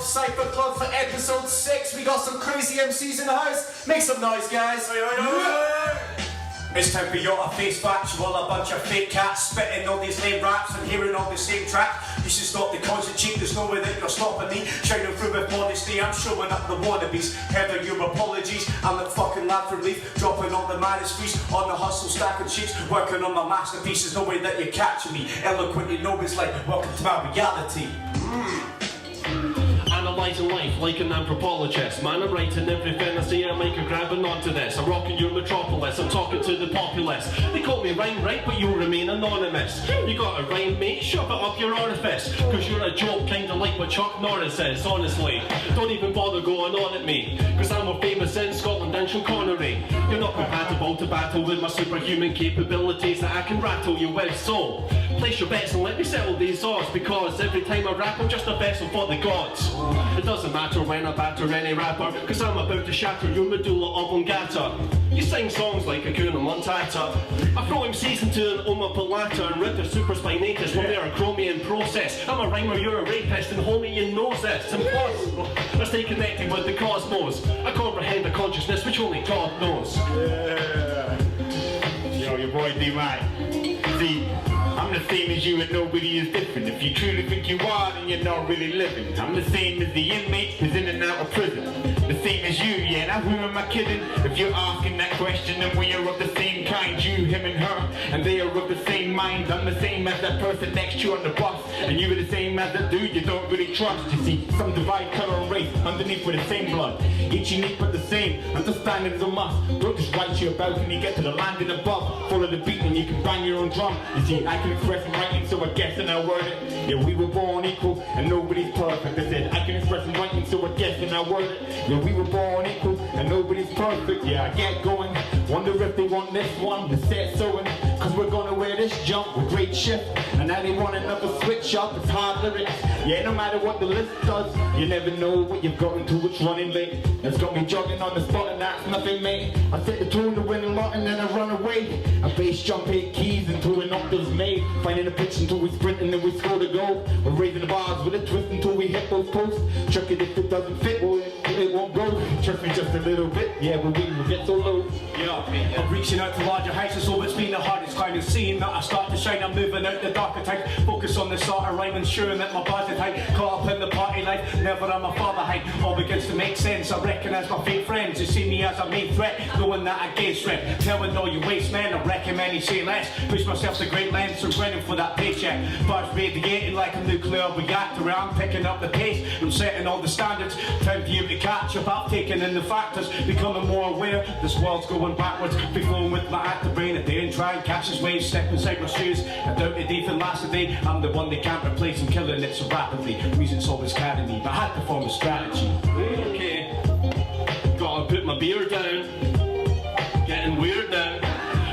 to Cypher Club for episode 6. We got some crazy MCs in the house. Make some noise, guys. It's time for your face facts. You're all a bunch of fake cats spitting all these lame raps and hearing all the same track. You should stop the constant cheat. There's no way that you're stopping me. Shining through with modesty. I'm showing up the wannabes. Heather, your apologies. I'm the fucking lad for relief. Dropping all the maddest feast on the hustle, stacking sheets. Working on my masterpiece. There's no way that you're catching me. Eloquent, you know it's like welcome to my reality. Analysing life like an anthropologist. Man, I'm writing everything I see, I make a grabbing onto this. I'm rocking your metropolis, I'm talking to the populace. They call me RHYMERITE, but you'll remain anonymous. You got a rhyme, mate? Shove it up your orifice. Cause you're a joke, kinda like what Chuck Norris says, honestly. Don't even bother going on at me, cause I'm more famous in Scotland than Sean Connery. You're not compatible to battle with my superhuman capabilities that I can rattle you with, so place your bets and let me settle these odds, because every time I rap I'm just a vessel for the gods. It doesn't matter when I batter any rapper, cause I'm about to shatter your medulla oblongata. You sing songs like Hakuna Matata. I throw MCs into an omoplata and rip their supraspinatus from their chromium process. I'm a rhymer, you're a rapist, and homie, you know this. And plus, I stay connected with the cosmos. I comprehend a consciousness which only God knows. Yeah. Yo, your boy D-Mike. See, I'm the same as you and nobody is different. If you truly think you are, then you're not really living. I'm the same as the inmate who's in and out of prison. The same as you, yeah, now who am I kidding? If you're asking that question, then we are of the same kind. You, him and her, and they are of the same mind. I'm the same as that person next to you on the bus, and you are the same as the dude you don't really trust. You see, some divide colour and race, underneath we're the same blood. Each unique but the same, understanding is a must. Don't just write to your balcony, get to the landing above. Follow the beat and you can bang your own drum. You see, I can express in writing, so I guess and I word it. Yeah, we were born equal, and nobody's perfect. I said, I can express in writing, so I guess and I word it. Yeah, we were born equal, and nobody's perfect. Yeah, I get going. Wonder if they want this one, the set sewing. Cause we're gonna wear this jump with great shift. And now they want another switch up, it's hard lyrics. Yeah, no matter what the list does, you never know what you've got into, it's running late. It's got me jogging on the spot and that's nothing, mate. I set the tune to win a lot and then I run away. I bass jump 8 keys until an octave's made. Finding a pitch until we sprint and then we score the goal. We're raising the bars with a twist until we hit those posts. Chuck it if it doesn't fit, well it won't go. Trust me just a little bit, yeah, but we will get so low. Yeah, I'm reaching out to larger heights, it's always been the hardest kind of scene that I start to shine. I'm moving out the darker type, focus on the start of rhyme, ensuring that my bars are tight. Caught up in the party life, never on my father height. All begins to make sense, I recognise my fake friends who see me as a main threat, knowing that I gain strength. Telling all you waste men, I recommend you say less. Push myself to great lengths and running for that paycheck. Bars radiating like a nuclear reactor. I'm picking up the pace, I'm setting all the standards. Time for you to catch up, I've taken in the factors. Becoming more aware, this world's going backwards. Be flowing with my active brain a day and try and catch this wave. Step inside my shoes, I doubt it even last a day. I'm the one they can't replace, I'm killing it so rapidly. Music's always carrying me, but I had to form a strategy. Okay, gotta put my beer down. Getting weird now.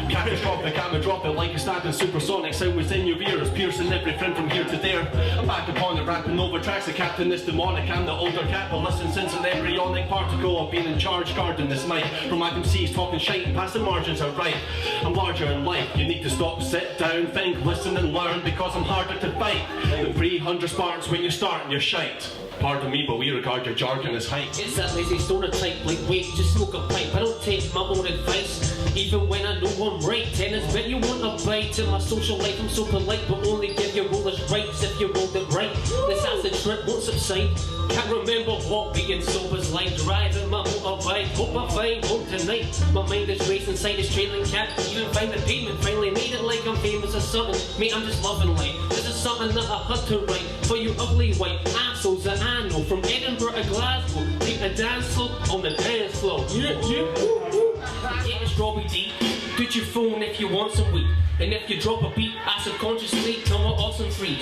Catastrophic, I'ma drop it like a stabbing supersonic sound was in your ears, piercing everything from here to there. I'm back upon it, rapping over tracks. The captain is demonic, I'm the older cat, but listen, since an embryonic particle, I've been in charge guarding this mic. From my MCs talking shite, past the margins are right. I'm larger in life, you need to stop, sit down, think, listen and learn, because I'm harder to fight than 300 Spartans when you're starting your shite. Pardon me, but we regard your jargon as hype. It's that lazy stereotype, like wait, just smoke a pipe. I don't take my own advice, even when I know I'm right. Tennis, bet you want a bite. In my social life I'm so polite, but only give your rollers rights if you rolled it right. This acid trip won't subside. Can't remember what being sober's like. Driving my motorbike, hope I find home tonight. My mind is racing, sight is trailing cat. Even find the pavement, finally made it like I'm famous or something. Mate, I'm just loving life. This is something that I had to write for you ugly white assholes that I know. From Edinburgh to Glasgow, take a dance floor on the dance floor. Yeah, yeah, it's Robbie D. Put your phone if you want some weed. And if you drop a beat, subconsciously come with awesome freeze.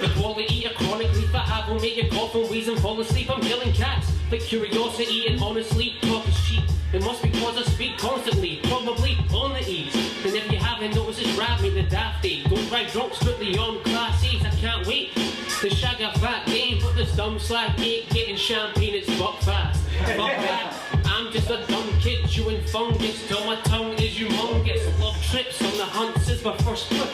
The quality of chronic leaf I have will make you cough and wheeze and fall asleep. I'm killing cats like curiosity and honestly talk is cheap. It must be cause I speak constantly, probably on the ease. And if you haven't noticed, it's rap me the daft day. Don't ride drunk strictly on class A's. I can't wait to shag a fat game, but this dumb slag ain't getting champagne, it's buck fast. Fuck that. I'm just a dumb kid chewing fungus till my tongue is humongous. Love trips on the hunts is my first trip.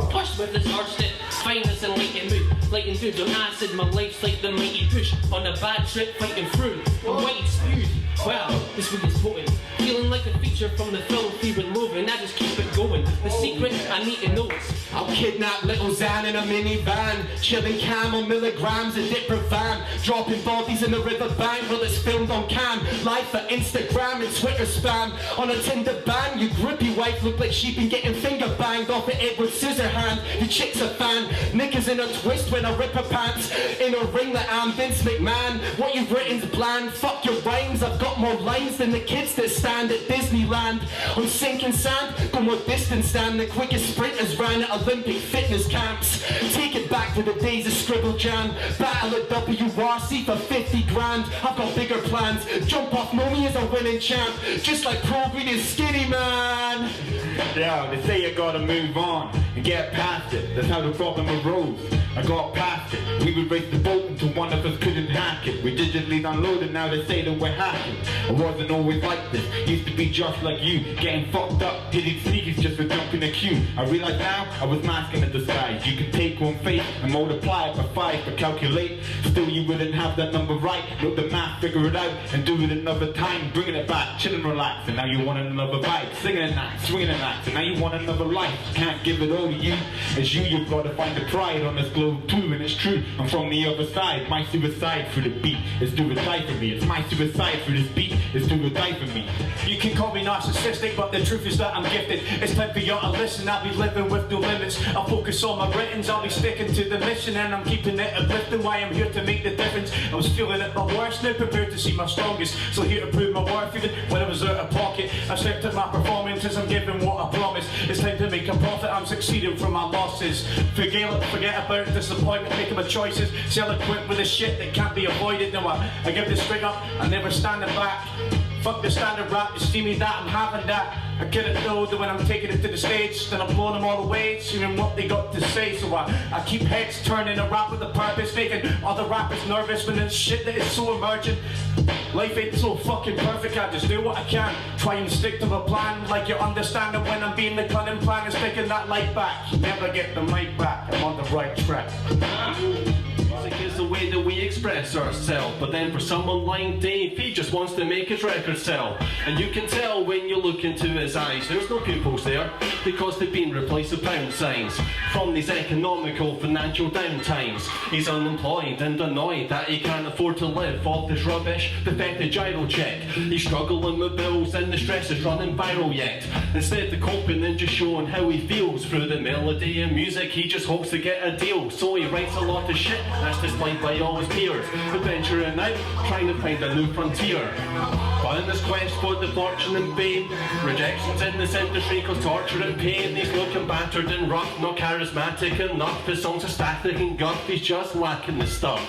Push with this arsenic, finest and light and mood. Light and dudes on acid, my life's like the mighty push. On a bad trip, fighting through, the white spewed. Wow, this week is potent. Feeling like a feature from the film Fear and Loathing. I just keep it going. The secret I need to know is I'll kidnap little Zan in a minivan, chilling camel milligrams of diprovan, dropping bodies in the riverbank while it's filmed on cam, live for Instagram and Twitter spam. On a Tinder ban, your grippy wife look like she'd been getting finger banged off at Edward Scissorhand. Your chick's a fan, knickers in a twist when I rip her pants. In a ring that I'm Vince McMahon. What you've written's bland, fuck your rhymes. I've got more lines than the kids that stand at Disneyland. On sinking sand, go more distance than the quickest sprinters ran at Olympic fitness camps. Take it back to the days of Scribble Jam. Battle at WRC for 50 grand. I've got bigger plans. Jump off Momi as a winning champ. Just like Pro Green is skinny man. Yeah, they say you gotta move on and get past it. That's how the problem arose. I got past it. We would race the boat until one of us couldn't hack it. We digitally downloaded, now they say that we're hacking. I wasn't always like this. Used to be just like you, getting fucked up, hitting sneakers just for jumping a queue. I realize now I was masking a disguise. You can take one face and multiply it by 5, but calculate. Still you wouldn't have that number right. Look the math, figure it out, and do it another time. Bringing it back, chilling, relax, and now you want another vibe. Singing a night, swinging a night, and now you want another life. Can't give it all to you. As you've got to find the pride on this globe too, and it's true. I'm from the other side. My suicide through the beat is do or die for me. It's my suicide through this beat is do or die for me. You can call me narcissistic, but the truth is that I'm gifted. It's time for you to listen. I'll be living with no limits. I'll focus on my writtens. I'll be sticking to the mission, and I'm keeping it uplifting. Why I'm here to make the difference. I was feeling at my worst, now prepared to see my strongest. So here to prove my worth, even when I was out of pocket. I stepped up my performances. I'm giving what I promised. It's time to make a profit. I'm succeeding from my losses. Forget about disappointment, making my choices. Eloquent with the shit that can't be avoided. No, I give this straight up. I never stand back. Fuck the standard rap, you see me that, I'm having that. I get it though, that when I'm taking it to the stage, then I'm blowing them all away, hearing what they got to say. So I keep heads turning a rap with a purpose, making other rappers nervous when it's shit that is so emergent. Life ain't so fucking perfect, I just do what I can. Try and stick to the plan, like you understand that when I'm being the cunning plan is taking that light back. You never get the mic back, I'm on the right track. Music is the way that we express ourselves, but then for someone like Dave, he just wants to make his record sell. And you can tell when you look into his eyes, there's no pupils there, because they've been replaced with pound signs. From these economical, financial downtimes, he's unemployed and annoyed that he can't afford to live off this rubbish, pathetic gyro check. He's struggling with bills and the stress is running viral yet. Instead of coping and just showing how he feels through the melody and music, he just hopes to get a deal. So he writes a lot of shit that's disliked by all his peers, adventuring out, trying to find a new frontier. But in this quest for the fortune and fame, rejections in this industry cause torture and pain. He's looking battered and rough, not charismatic enough. His songs are static and guff, he's just lacking the stuff.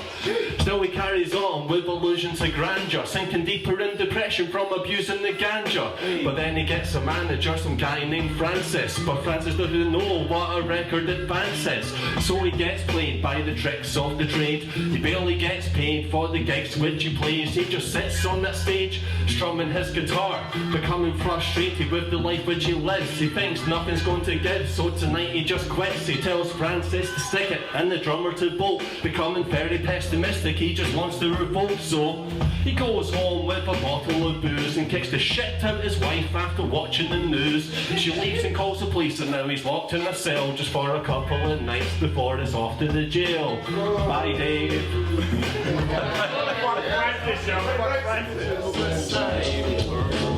Still he carries on with illusions of grandeur, sinking deeper in depression from abusing the ganja. But then he gets a manager, some guy named Francis, but Francis doesn't know what a record advance is. So he gets played by the tricks of the trade. He barely gets paid for the gigs which he plays. He just sits on that stage, strumming his guitar, becoming frustrated with the life which he lives. He thinks nothing's going to give, so tonight he just quits. He tells Francis to stick it and the drummer to bolt, becoming very pessimistic, he just wants to revolt. So he goes home with a bottle of booze and kicks the shit out his wife after watching the news. She leaves and calls the police, and now he's locked in a cell just for a couple of nights before it's off to the jail. Bye, Dave.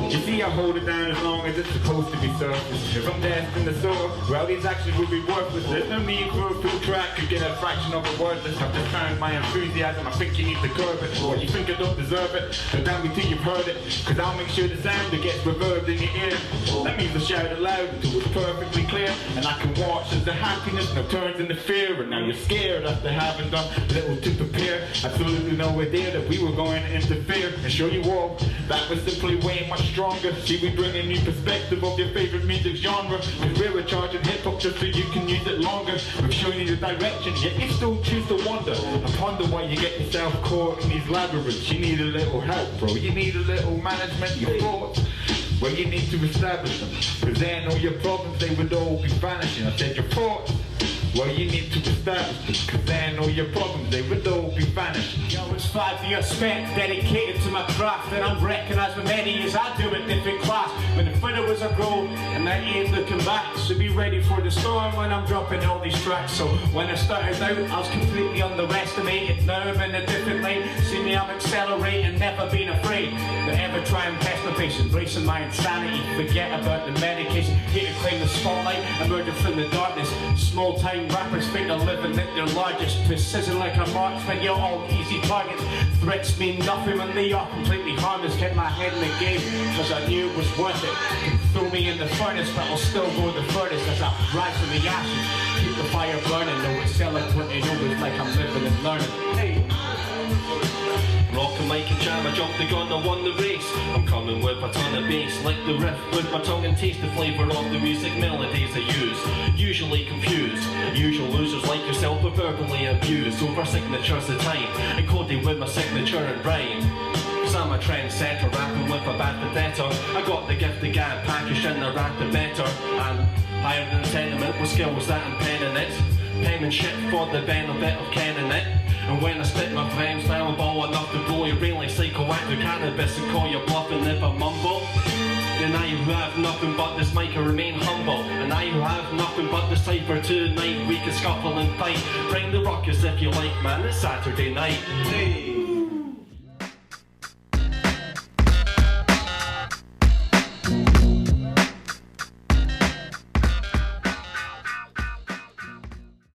You see, I hold it down as long as it's supposed to be surface. If I'm dancing the soul, well, these actions would be worthless. There's no need for a full track to get a fraction of a wordless. I've just turned my enthusiasm, I think you need to curb it. Or you think I don't deserve it, then tell me till you've heard it. Cause I'll make sure the sound that gets reverbed in your ear. That means I shout it loud until it's perfectly clear. And I can watch as the happiness now turns into fear. And now you're scared after having done little to prepare. Absolutely no idea that we were going to interfere and show you all that was simply way much stronger See, we bring a new perspective of your favorite music genre. Cause we're charging hip-hop just so you can use it longer. We've shown you the direction, yet you still choose to wander. I ponder why you get yourself caught in these labyrinths. You need a little help, bro. You need a little management, your thoughts. Well, you need to establish them. Cause then all your problems, they would all be vanishing. I said your thoughts. Well, you need to establish them. Cause then all your problems, they would all be vanishing. Yo, it's 5 years spent dedicated to my craft, and I'm recognised by many as I do it different class. When the footer was a grow, and I ain't looking back. So be ready for the storm when I'm dropping all these tracks. So when I started out, I was completely underestimated. Now I'm in a different lane. See me, I'm accelerating, never been afraid to ever try and test my patience, embracing my insanity. Forget about the medication, here to claim the spotlight, emerging from the darkness. Small time rappers think they're living at their largest. Precision like a marksman, you're all easy targets. Threats mean nothing when they are completely harmless. Kept my head in the game, cause I knew it was worth it. Throw me in the furnace, but I'll still go the furthest as I rise from the ashes. Keep the fire burning, though it's eloquent and always like I'm living and learning. Hey. Rock a mic and jam, I jumped the gun, I won the race. I'm coming with a ton of bass, like the riff with my tongue and taste the flavour of the music melodies I use. Usually confused, usual losers like yourself are verbally abused over signatures of time, encoded with my signature and rhyme. Cause I'm a trendsetter, rapping with a bad vendetta. I got the gift of gab, packaged in a rapid better. And higher than sentiment with skills that I'm penning it. Penmanship for the benefit of kenning it. And when I spit my frames down, ball enough to blow your brain like psychoactive cannabis and call you bluffing if I mumble. And I who have nothing but this mic, I remain humble. And I who have nothing but the Cypher tonight, we can scuffle and fight. Bring the ruckus if you like, man, it's Saturday night. Hey.